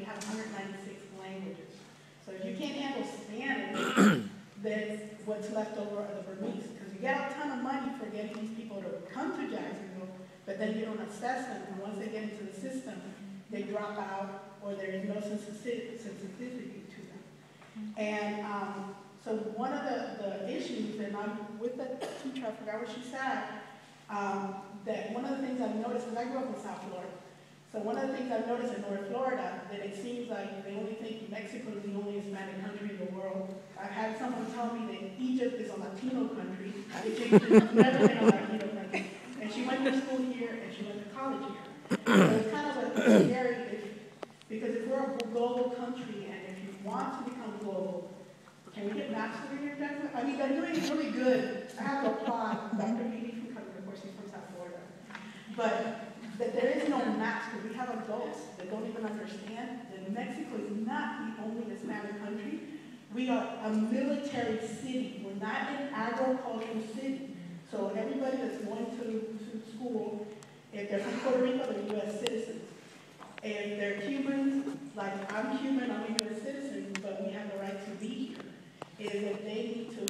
we have 196 languages. So if you can't handle Spanish, then what's left over are the Burmese. Because you get a ton of money for getting these people to come to Jacksonville, but then you don't assess them. And once they get into the system, they drop out, or there is no sensitivity to them. And so one of the issues, and I'm with the teacher, I forgot what she said, that one of the things I've noticed, because I grew up in South Florida, so one of the things I've noticed in North Florida, that it seems like they only think Mexico is the only Hispanic country in the world. I've had someone tell me that Egypt is a Latino country, which is never been a Latino country. And she went to school here, and she went to college here. So it's kind of a scary issue, because if we're a global country, and if you want to become global, can we get maps over here, Jennifer? I mean, they're doing really good. I have to applaud Dr. Edie from Cumberland, of course, she's from South Florida. But there is no maps, because we have adults that don't even understand that Mexico is not the only Hispanic country. We are a military city. We're not an agricultural city. So everybody that's going to school, if they're from Puerto Rico, they're U.S. citizens. If they're Cubans, like I'm Cuban, I'm a U.S. citizen, but we have the right to be here, is that they need to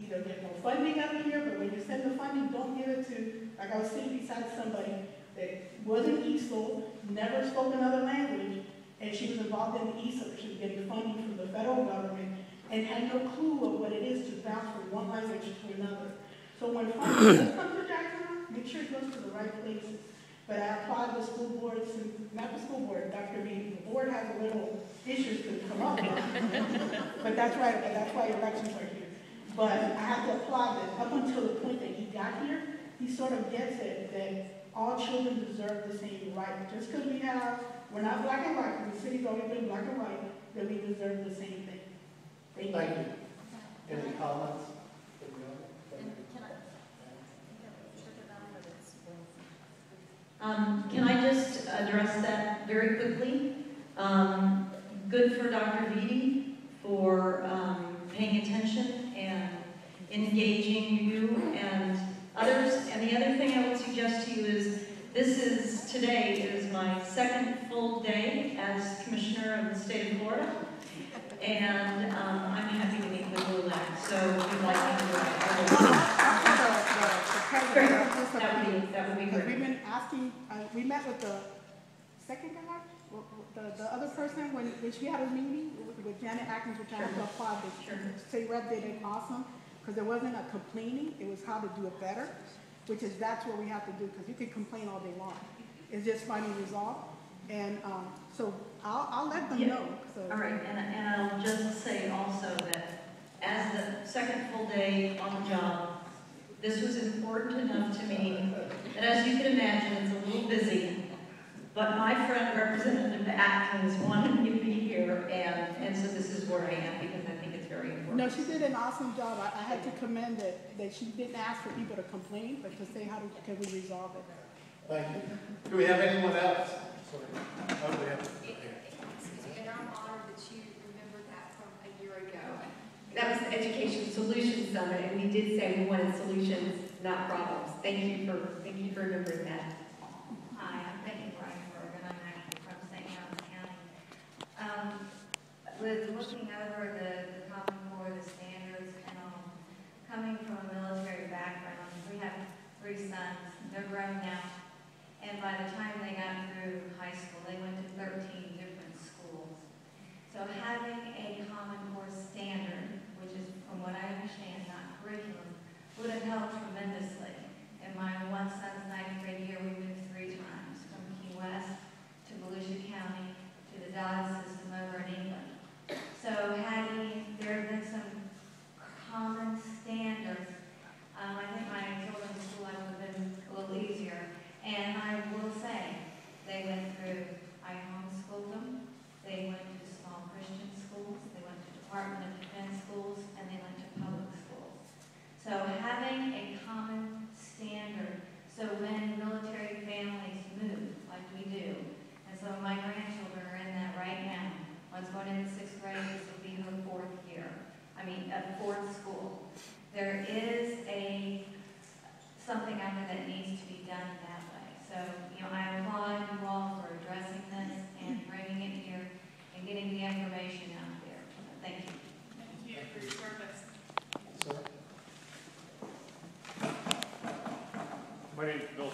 either get more funding out of here, but when you send the funding, don't give it to, like I was sitting beside somebody that wasn't ESOL, never spoke another language, and she was involved in the ESOL. She was getting funding from the federal government and had no clue of what it is to bounce from one language to another. So when funding does come to Jacksonville, make sure it goes to the right places. But I applaud the school boards, not the school board, Dr. B. The board has a little issues to come up with. But that's right, but that's why elections are here. But I have to applaud that up until the point that he got here, he sort of gets it that all children deserve the same right. Just because we're not black and white, the city's always been black and white, that we deserve the same thing. Thank you. Any comments? Can I just address that very quickly? Good for Dr. Vitti for paying attention and engaging you and others. And the other thing I would suggest to you is, today is my second full day as Commissioner of the State of Florida. And I'm happy to meet with LULAC, so if you'd like me to do it, that would be great. We've been asking, we met with the second guy, the other person, when she had a meeting with Janet Adkins, which I have to applaud. The state rep did it awesome, because there wasn't a complaining, it was how to do it better, that's what we have to do, because you can complain all day long. It's just finding resolve. And so I'll let them know. So. All right, and I'll just say also that as the second full day on the job, this was important enough to me that, as you can imagine, it's a little busy. But my friend, Representative Adkins, wanted me to be here, and so this is where I am, because I think it's very important. No, she did an awesome job. I had to commend that she didn't ask for people to complain, but to say can we resolve it. Thank you. Do we have anyone else? Sorry. Oh, we have. Excuse me, and I'm honored that you remembered that from a year ago. That was the Education Solutions Summit, and we did say we wanted solutions, not problems. Thank you for remembering that. Hi, I'm Becky Breinberg, and I'm actually from St. Johns County. With looking over the Common Core, the standards, and all, coming from a military background, we have 3 sons. They're grown now. And by the time they got through high school, they went to 13 different schools. So having a Common Core standard, which is, from what I understand, not curriculum, would have helped tremendously. In my one son's 9th grade year, we moved 3 times, from Key West to Volusia County to the dotted system over in England. So there have been some common standards. I think my children's school life would have been a little easier. And I will say, they went through, I homeschooled them, they went to small Christian schools, they went to Department of Defense schools, and they went to public schools. So having a common standard, so when military families move, like we do, and some of my grandchildren are in that right now, one's going into 6th grade, this will be her 4th year, a 4th school. There is something out there that needs to be done that way. So, I applaud you all for addressing this and bringing it here.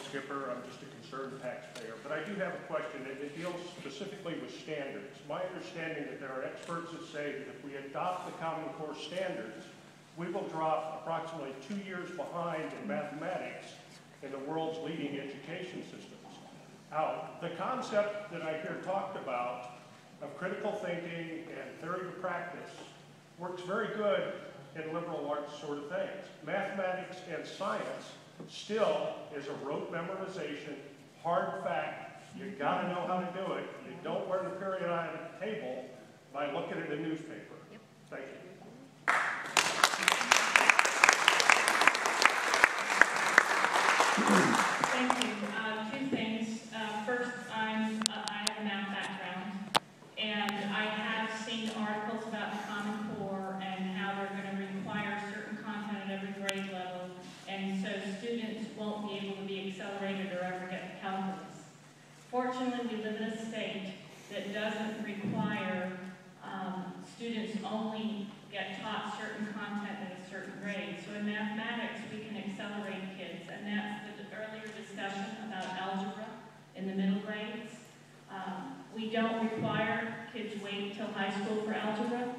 Skipper. I'm just a concerned taxpayer. But I do have a question, and it deals specifically with standards. My understanding that there are experts that say that if we adopt the Common Core standards, we will drop approximately 2 years behind in mathematics in the world's leading education systems. Now, the concept that I hear talked about of critical thinking and theory to practice works very good in liberal arts sort of things. Mathematics and science still is a rote memorization, hard fact. You gotta know how to do it. You don't learn the periodic table by looking at a newspaper. Thank you. Thank you. Two things. First, I have a math background, and I have seen articles about the Common Core and how they're going to require certain content at every grade level, and so students won't be able to be accelerated or ever get calculus. Fortunately, we live in a state that doesn't require students only get taught certain content at a certain grade. So in mathematics, we can accelerate kids, and that's the earlier discussion about algebra in the middle grades. We don't require kids wait till high school for algebra.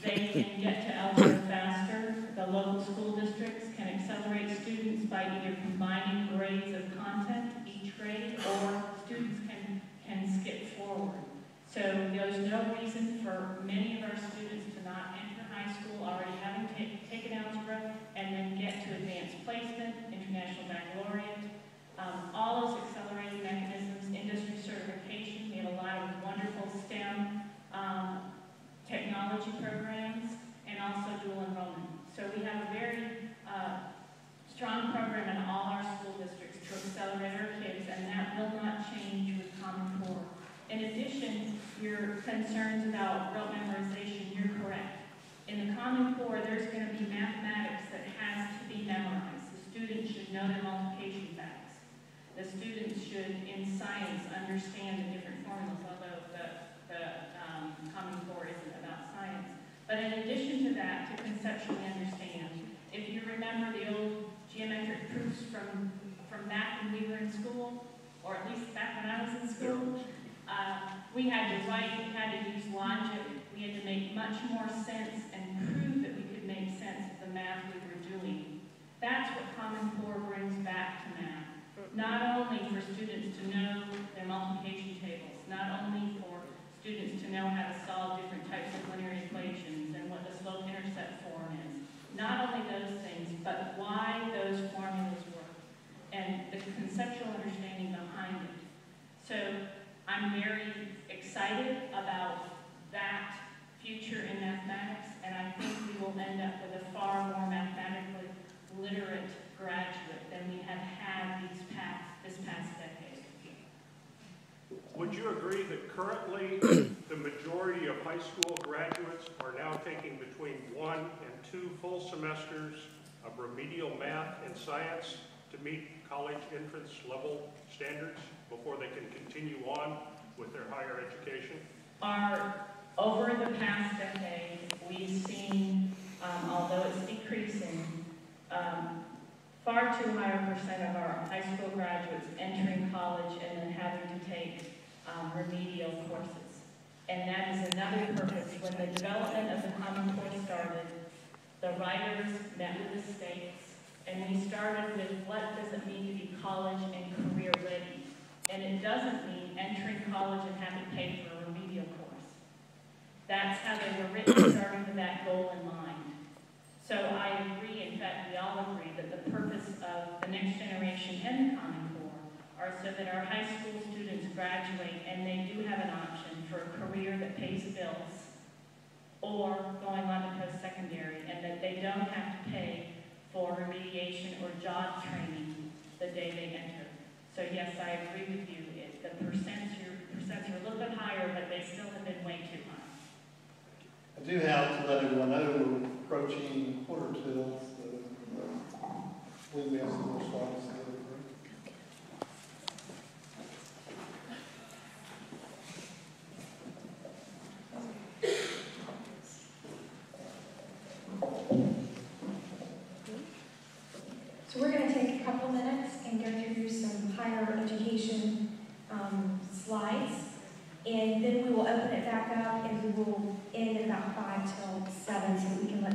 They can get to algebra faster. The local school districts can accelerate students by either combining grades of content each grade, or students can skip forward. So there's no reason for many of our students to not enter high school already having taken algebra and then get to advanced placement, international baccalaureate, all those accelerating mechanisms, industry certification. We have a lot of wonderful STEM technology programs, and also dual enrollment. So we have a very strong program in all our school districts to accelerate our kids, and that will not change with Common Core. In addition, your concerns about rote memorization, you're correct. In the Common Core, there's going to be mathematics that has to be memorized. The students should know their multiplication facts. The students should, in science, understand the different formulas, although the Common Core isn't about science. But in addition to that, to conceptually understand, if you remember the old geometric proofs from back when we were in school, or at least back when I was in school, we had to write, we had to use logic, we had to make much more sense and prove that we could make sense of the math we were doing. That's what Common Core brings back to math. Not only for students to know their multiplication tables, not only for students to know how to solve different types of linear equations and what the slope-intercept form is. Not only those things, but why those formulas work and the conceptual understanding behind it. So I'm very excited about that future in mathematics, and I think we will end up with a far more mathematically literate graduate than we have had this past decade. Would you agree that currently the majority of high school graduates are now taking between 1 and 2 full semesters of remedial math and science to meet college entrance level standards before they can continue on with their higher education? Over the past decade, we've seen, although it's decreasing, far too higher percent of our high school graduates entering college and then having to take remedial courses. And that is another purpose. When the development of the Common Core started, the writers met with the states, and we started with what does it mean to be college and career ready. And it doesn't mean entering college and having to pay for a remedial course. That's how they were written, starting with that goal in mind. So I agree, in fact, we all agree that the purpose of the next generation and the Common Core are so that our high school students graduate and they do have an option for a career that pays bills or going on to post-secondary, and that they don't have to pay for remediation or job training the day they enter. So yes, I agree with you. The percents are a little bit higher, but they still have been way too high. I do have to let everyone know we're approaching quarter till, so we have some more slides. So we're going to take a couple minutes and go through some higher education slides, and then we will open it back up, and we will end at about 5 till 7 so we can let